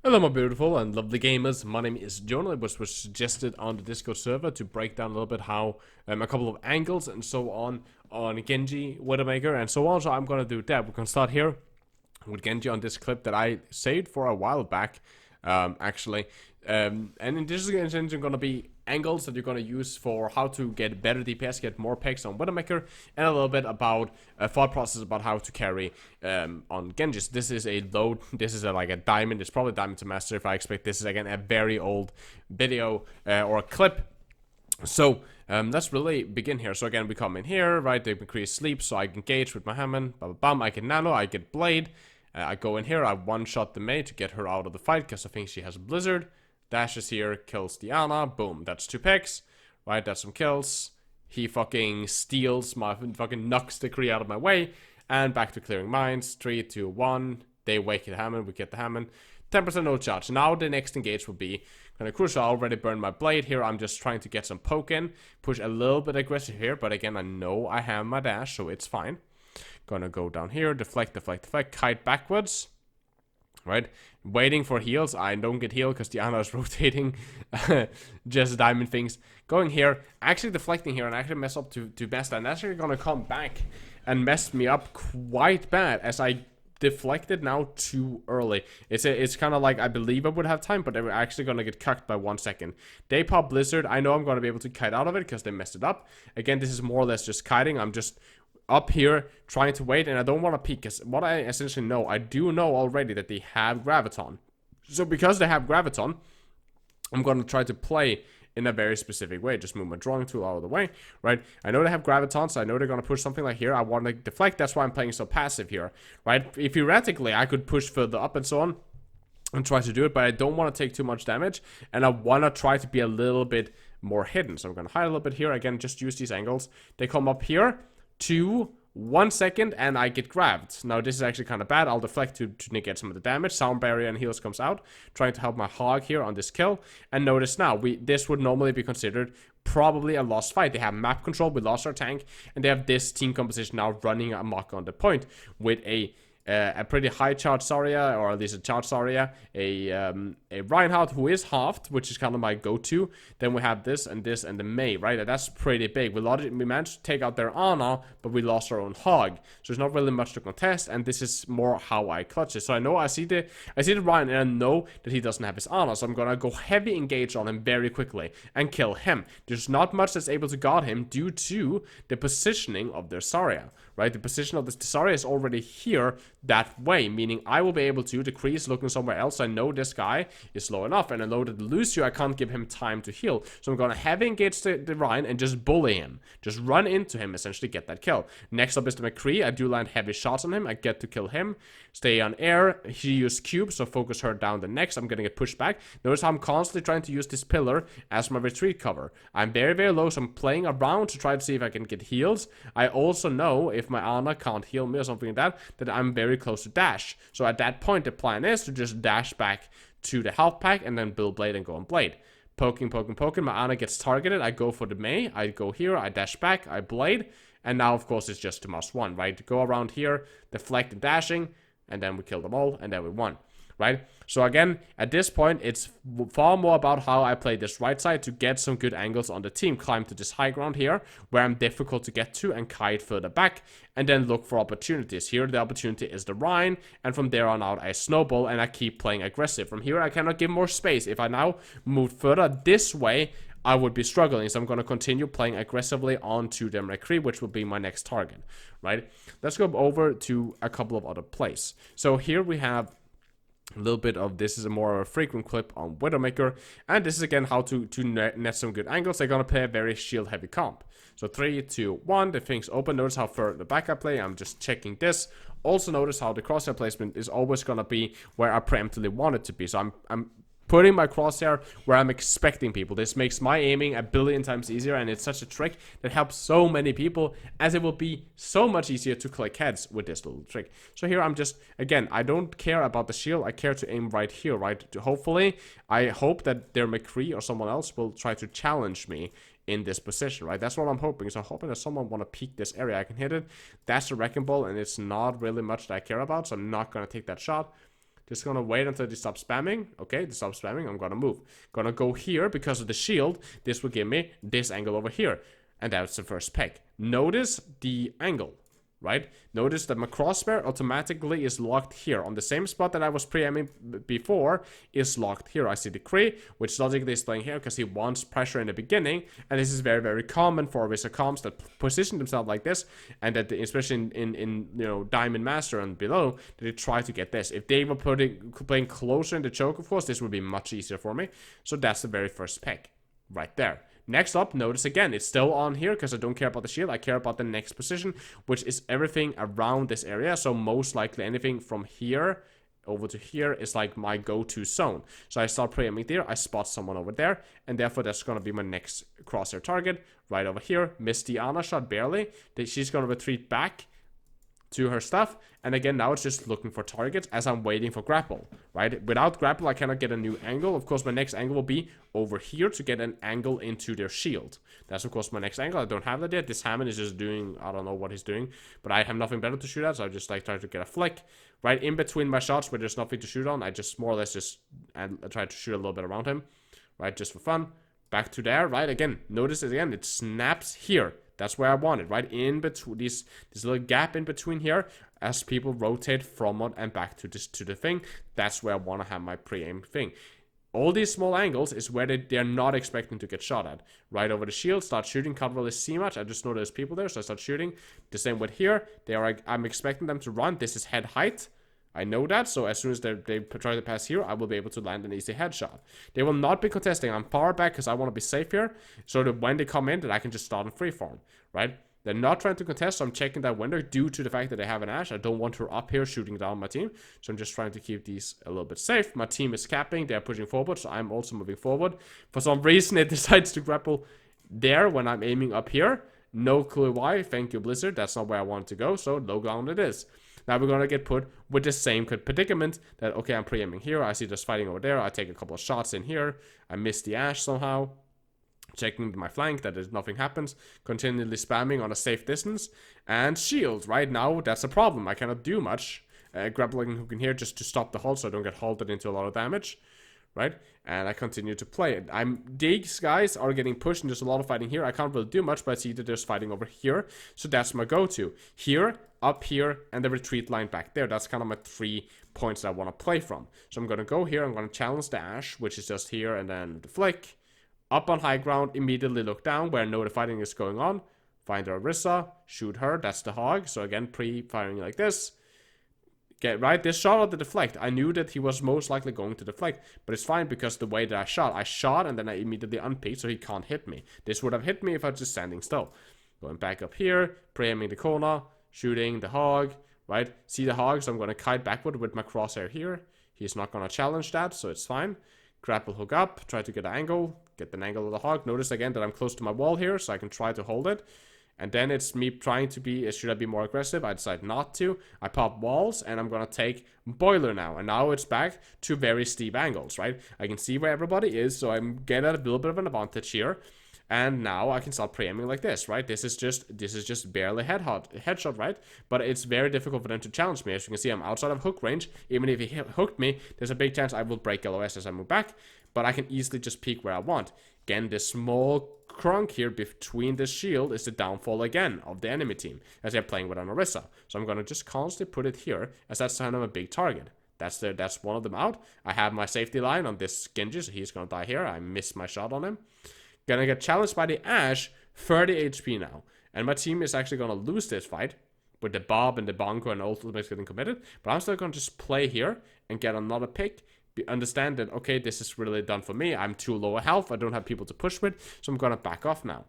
Hello my beautiful and lovely gamers, my name is Jonal. It was suggested on the Discord server to break down a little bit how a couple of angles and so on Genji, Widowmaker and so on. So I'm gonna do that. We're gonna start here with Genji on this clip that I saved for a while back, actually. And in this is essentially going to be angles that you're going to use for how to get better DPS, get more picks on Widowmaker, and a little bit about thought process about how to carry on Genjis. This is a load, this is like a diamond, it's probably diamond to master if I expect. This is again a very old video or a clip. So let's really begin here. So again, we come in here, right? They increase sleep, so I can engage with my Hammond, bam, bam, I get nano, I get blade. I go in here, I one-shot the Mei to get her out of the fight because I think she has Blizzard. Dashes here, kills Diana, boom, that's 2 picks, right, that's some kills. He fucking steals my, fucking knocks the Kree out of my way, and back to clearing mines, 3, 2, 1, they wake the Hammond, we get the Hammond, 10% no charge. Now the next engage will be kind of crucial. I already burned my blade here, I'm just trying to get some poke in, push a little bit aggressive here, but again, I know I have my dash, so it's fine. Gonna go down here, deflect, deflect, deflect, kite backwards. Right, waiting for heals. I don't get healed because Diana is rotating just diamond things. Going here, actually deflecting here and actually mess up to best. And actually gonna come back and mess me up quite bad as I deflected now too early. It's kind of like I believe I would have time, but they were actually gonna get cucked by 1 second. They pop Blizzard. I know I'm gonna be able to kite out of it because they messed it up. Again, this is more or less just kiting. I'm just up here trying to wait, and I don't want to peek because what I essentially know, I do know already that they have Graviton. So because they have Graviton, I'm going to try to play in a very specific way. Just move my drawing tool out of the way, right? I know they have Graviton, so I know they're going to push something like here. I want to deflect, that's why I'm playing so passive here, right? If theoretically I could push further up and so on and try to do it, but I don't want to take too much damage, and I want to try to be a little bit more hidden. So I'm going to hide a little bit here. Again, just use these angles. They come up here. 2, 1 second, and I get grabbed. Now this is actually kind of bad. I'll deflect to negate some of the damage. Sound barrier and heals comes out, trying to help my hog here on this kill. And notice now, this would normally be considered probably a lost fight. They have map control, we lost our tank, and they have this team composition now running amok on the point with a pretty high charge Zarya, or at least a charge Zarya, a Reinhardt who is halved, which is kind of my go-to. Then we have this and the Mei, right? And that's pretty big. We managed to take out their Ana, but we lost our own hog. So there's not really much to contest, and this is more how I clutch it. So I know I see the Ryan, and I know that he doesn't have his Ana, so I'm gonna go heavy engage on him very quickly and kill him. There's not much that's able to guard him due to the positioning of their Zarya, right? The position of the Zarya is already here that way, meaning I will be able to decrease looking somewhere else. I know this guy is slow enough, and I know that Lucio, I can't give him time to heal, so I'm gonna heavy engage the Ryan and just bully him, just run into him, essentially get that kill. Next up is the McCree. I do land heavy shots on him, I get to kill him, stay on air. He used cube, so focus her down the next. I'm gonna get pushed back. Notice how I'm constantly trying to use this pillar as my retreat cover. I'm very, very low, so I'm playing around to try to see if I can get heals. I also know if my Ana can't heal me or something like that I'm very close to dash. So at that point, the plan is to just dash back to the health pack and then build blade and go on blade. Poking, poking, poking. My Ana gets targeted. I go for the Mei. I go here. I dash back. I blade. And now, of course, it's just a must one, right? Go around here, deflect and dashing, and then we kill them all, and then we won. Right? So again, at this point, it's far more about how I play this right side to get some good angles on the team. Climb to this high ground here, where I'm difficult to get to, and kite further back, and then look for opportunities. Here, the opportunity is the Rhine, and from there on out, I snowball, and I keep playing aggressive. From here, I cannot give more space. If I now move further this way, I would be struggling, so I'm going to continue playing aggressively onto the McCree, which will be my next target, right? Let's go over to a couple of other plays. So here we have a little bit of this is a more of a frequent clip on Widowmaker, and this is again how to net some good angles. They're gonna play a very shield heavy comp. So 3, 2, 1, the thing's open. Notice how far the back I play. I'm just checking this. Also notice how the crosshair placement is always gonna be where I preemptively want it to be. So I'm putting my crosshair where I'm expecting people. This makes my aiming a billion times easier, and it's such a trick that helps so many people, as it will be so much easier to click heads with this little trick. So here I'm just, again, I don't care about the shield. I care to aim right here, right? Hopefully, I hope that their McCree or someone else will try to challenge me in this position, right? That's what I'm hoping. So I'm hoping that someone want to peek this area. I can hit it. That's a wrecking ball, and it's not really much that I care about, so I'm not going to take that shot. Just gonna wait until they stop spamming. Okay, they stop spamming. I'm gonna move. Gonna go here because of the shield. This will give me this angle over here. And that's the first pick. Notice the angle, right? Notice that my crosshair automatically is locked here. On the same spot that I was pre-aiming before is locked here. I see the Kree, which logically is playing here because he wants pressure in the beginning. And this is very, very common for Wizard comps that position themselves like this. And that, especially in you know, Diamond Master and below, that they try to get this. If they were playing closer in the choke, of course, this would be much easier for me. So that's the very first pick right there. Next up, notice again, it's still on here because I don't care about the shield. I care about the next position, which is everything around this area. So most likely anything from here over to here is like my go-to zone. So I start pre-aiming there, I spot someone over there, and therefore that's going to be my next crosshair target right over here. Missed the Ana shot barely. She's going to retreat back to her stuff, and again now it's just looking for targets as I'm waiting for grapple, right? Without grapple I cannot get a new angle. Of course my next angle will be over here to get an angle into their shield. That's of course my next angle. I don't have that yet. This Hammond is just doing, I don't know what he's doing, but I have nothing better to shoot at, so I just like try to get a flick right in between my shots where there's nothing to shoot on. I just more or less just try to shoot a little bit around him, right, just for fun. Back to there, right? Again, notice it again, it snaps here. That's where I want it, right? In between this little gap in between here, as people rotate from it and back to the thing. That's where I want to have my pre-aim thing. All these small angles is where they're not expecting to get shot at. Right over the shield, start shooting, can't really see much. I just know there's people there, so I start shooting. The same with here. I'm expecting them to run. This is head height. I know that, so as soon as they try to pass here, I will be able to land an easy headshot. They will not be contesting. I'm far back because I want to be safe here, so that when they come in, that I can just start in freeform, right? They're not trying to contest, so I'm checking that window due to the fact that they have an Ashe. I don't want her up here shooting down my team, so I'm just trying to keep these a little bit safe. My team is capping, they're pushing forward, so I'm also moving forward. For some reason, it decides to grapple there when I'm aiming up here. No clue why. Thank you, Blizzard. That's not where I want to go, so low ground it is. Now we're going to get put with the same predicament that, okay, I'm pre-aiming here. I see there's fighting over there. I take a couple of shots in here. I miss the Ashe somehow. Checking my flank, that nothing happens. Continually spamming on a safe distance. And shield, right? Now that's a problem. I cannot do much. Grappling hook in here just to stop the hold so I don't get halted into a lot of damage. Right? And I continue to play it. These guys are getting pushed and there's a lot of fighting here. I can't really do much, but I see that there's fighting over here. So that's my go-to. Here, up here, and the retreat line back there. That's kind of my 3 points that I want to play from. So I'm going to go here. I'm going to challenge the Ashe, which is just here, and then the flick. Up on high ground, immediately look down where I know the fighting is going on. Find the Orisa, shoot her. That's the hog. So again, pre-firing like this. Get right, this shot at the deflect. I knew that he was most likely going to deflect, but it's fine because the way that I shot and then I immediately unpeaked, so he can't hit me. This would have hit me if I was just standing still. Going back up here, pre-aiming the corner, shooting the hog, right? See the hog, so I'm going to kite backward with my crosshair here. He's not going to challenge that, so it's fine. Grapple hook up, try to get an angle, get the angle of the hog. Notice again that I'm close to my wall here, so I can try to hold it. And then it's me trying to be, should I be more aggressive? I decide not to. I pop walls, and I'm going to take boiler now. And now it's back to very steep angles, right? I can see where everybody is, so I'm getting a little bit of an advantage here. And now I can start pre-aiming like this, right? This is just barely headshot, right? But it's very difficult for them to challenge me. As you can see, I'm outside of hook range. Even if he hooked me, there's a big chance I will break LOS as I move back. But I can easily just peek where I want. Again, this small crunk here between the shield is the downfall again of the enemy team as they're playing with an Orisa. So I'm going to just constantly put it here as that's kind of a big target. That's one of them out. I have my safety line on this Genji, so he's going to die here. I missed my shot on him. Gonna get challenged by the Ashe, 30 HP now. And my team is actually gonna lose this fight with the Bob and the Bonko and ultimates getting committed. But I'm still gonna just play here and get another pick. Understand that, okay, this is really done for me. I'm too low health. I don't have people to push with. So I'm gonna back off now.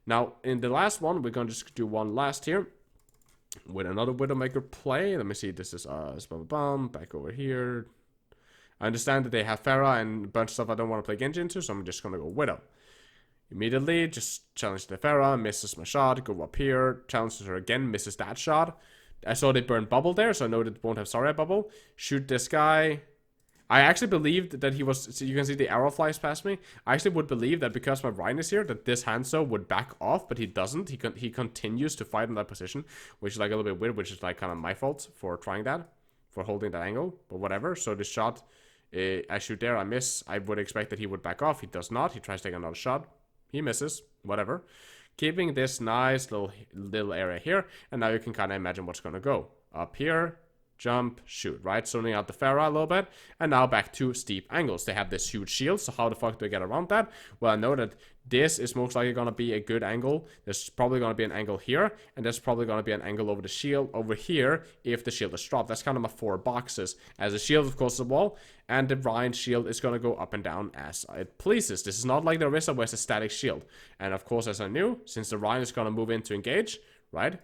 Now, in the last one, we're gonna just do one last here. With another Widowmaker play. Let me see, this is back over here. I understand that they have Pharah and a bunch of stuff I don't want to play Genji into, so I'm just gonna go Widow. Immediately, just challenge the Pharah, misses my shot, go up here, challenges her again, misses that shot. I saw they burned bubble there, so I know that won't have Zarya bubble. Shoot this guy. I actually believed that he was, so you can see the arrow flies past me. I actually would believe that because my Rhine is here, that this Hanzo would back off, but he doesn't. He continues to fight in that position, which is like a little bit weird, which is like kind of my fault for trying that. for holding that angle, but whatever. So the shot, I shoot there, I miss. I would expect that he would back off. He does not. He tries to take another shot. He misses. Whatever. Keeping this nice little area here, and now you can kind of imagine what's going to go. Up here, jump, shoot, right? Zoning out the Pharah a little bit, and now back to steep angles. They have this huge shield, so how the fuck do I get around that? Well, I know that this is most likely going to be a good angle. There's probably going to be an angle here, and there's probably going to be an angle over the shield over here if the shield is dropped. That's kind of my 4 boxes. As the shield, of course, the wall, and the Ryan shield is going to go up and down as it pleases. This is not like the Orisa where it's a static shield. And of course, as I knew, since the Ryan is going to move in to engage, right?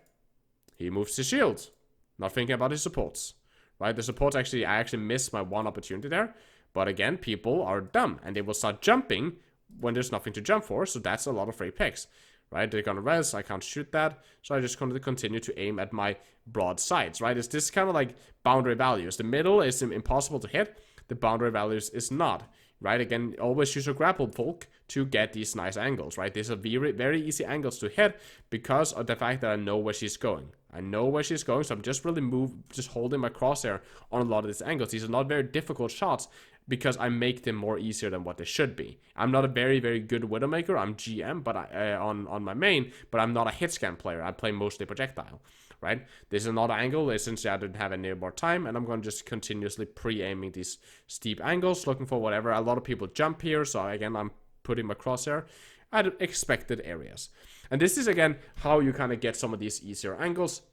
He moves his shield. Not thinking about his supports, right? The supports I actually missed my one opportunity there. But again, people are dumb and they will start jumping when there's nothing to jump for. So that's a lot of free picks, right? They're gonna res, I can't shoot that. So I just going to continue to aim at my broad sides, right? It's this kind of like boundary values. The middle is impossible to hit. The boundary values is not, right? Again, always use your grapple hook to get these nice angles, right? These are very, very easy angles to hit because of the fact that I know where she's going. I know where she's going, so I'm just really just holding my crosshair on a lot of these angles. These are not very difficult shots because I make them more easier than what they should be. I'm not a very, very good Widowmaker. I'm GM, but on my main, but I'm not a hit scan player. I play mostly projectile, right? This is another angle. Essentially, I didn't have any more time, and I'm going to just continuously pre-aiming these steep angles, looking for whatever. A lot of people jump here, so again, I'm putting my crosshair at expected areas. And this is, again, how you kind of get some of these easier angles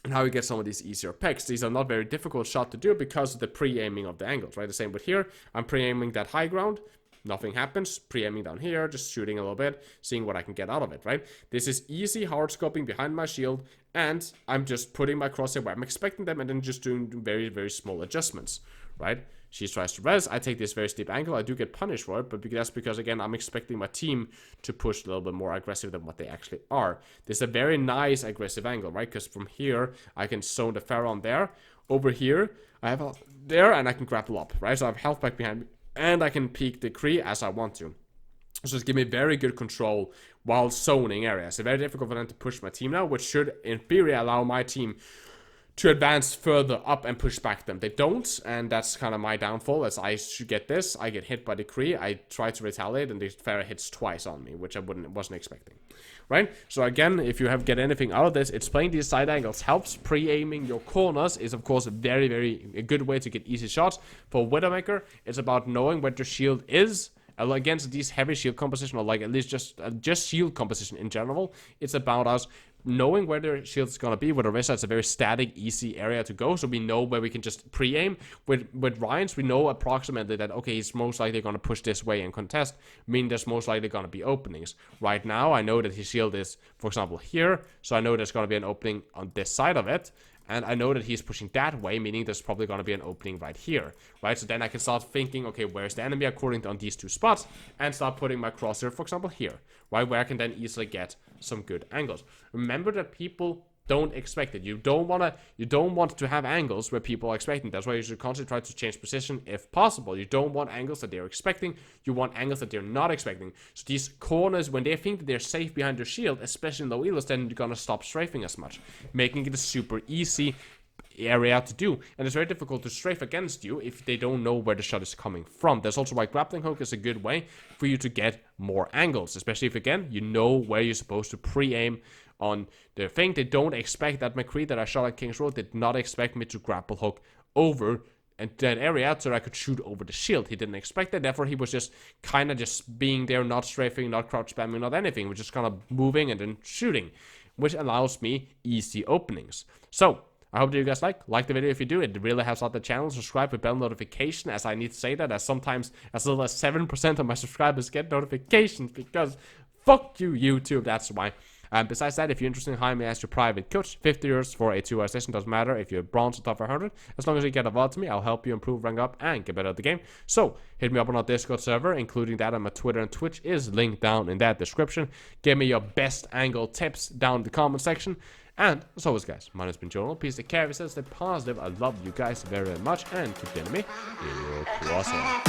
and how you get some of these easier picks. These are not very difficult shot to do because of the pre-aiming of the angles, right? The same with here. I'm pre-aiming that high ground. Nothing happens. Pre-aiming down here, just shooting a little bit, seeing what I can get out of it, right? This is easy hard scoping behind my shield, and I'm just putting my crosshair where I'm expecting them and then just doing very, very small adjustments, right? She tries to res. I take this very steep angle. I do get punished for it, but that's because, again, I'm expecting my team to push a little bit more aggressive than what they actually are. This is a very nice aggressive angle, right? Because from here, I can zone the Pharah on there. Over here, I have there, and I can grapple up, right? So I have health back behind me, and I can peek the Kree as I want to. So just give me very good control while zoning areas. It's very difficult for them to push my team now, which should, in theory, allow my team to advance further up and push back them. They don't, and that's kind of my downfall, as I should get this. I get hit by the Kree, I try to retaliate, and the Pharah hits twice on me, which I wasn't expecting, right? So again, if you get anything out of this, it's playing these side angles helps. Pre-aiming your corners is, of course, a very, very good way to get easy shots. For Widowmaker, it's about knowing where your shield is. Against these heavy shield composition, or like at least just shield composition in general, it's about us knowing where their shield is going to be. With Orisa, it's a very static, easy area to go, so we know where we can just pre-aim. With Ryan's, we know approximately that, okay, he's most likely going to push this way and contest, meaning there's most likely going to be openings. Right now, I know that his shield is, for example, here, so I know there's going to be an opening on this side of it. And I know that he's pushing that way, meaning there's probably going to be an opening right here, right? So then I can start thinking, okay, where's the enemy according to on these two spots, and start putting my crosshair, for example, here, right? Where I can then easily get some good angles. Remember that people don't expect it. You don't want to have angles where people are expecting. That's why you should constantly try to change position if possible. You don't want angles that they're expecting. You want angles that they're not expecting. So these corners, when they think that they're safe behind their shield, especially in low elos, then you're gonna stop strafing as much, making it a super easy area to do. And it's very difficult to strafe against you if they don't know where the shot is coming from. That's also why grappling hook is a good way for you to get more angles, especially if, again, you know where you're supposed to pre-aim on the thing. They don't expect that McCree that I shot at King's Road did not expect me to grapple hook over that area so that I could shoot over the shield. He didn't expect that, therefore he was just kind of just being there, not strafing, not crouch spamming, not anything. We're just kind of moving and then shooting, which allows me easy openings. So I hope that you guys like the video. If you do, it really helps out the channel. Subscribe with bell notification, as I need to say that, as sometimes as little as 7% of my subscribers get notifications, because fuck you, YouTube, that's why. Besides that, if you're interested in hiring me as your private coach, 50 euros for a 2-hour session. Doesn't matter if you're bronze or top 100. As long as you get a vote to me, I'll help you improve, rank up, and get better at the game. So hit me up on our Discord server, including that on my Twitter and Twitch is linked down in that description. Give me your best angle tips down in the comment section. And as always, guys, my name has been Jonal. Please take care of yourselves, stay positive. I love you guys very, very much, and keep getting me in your crosshair.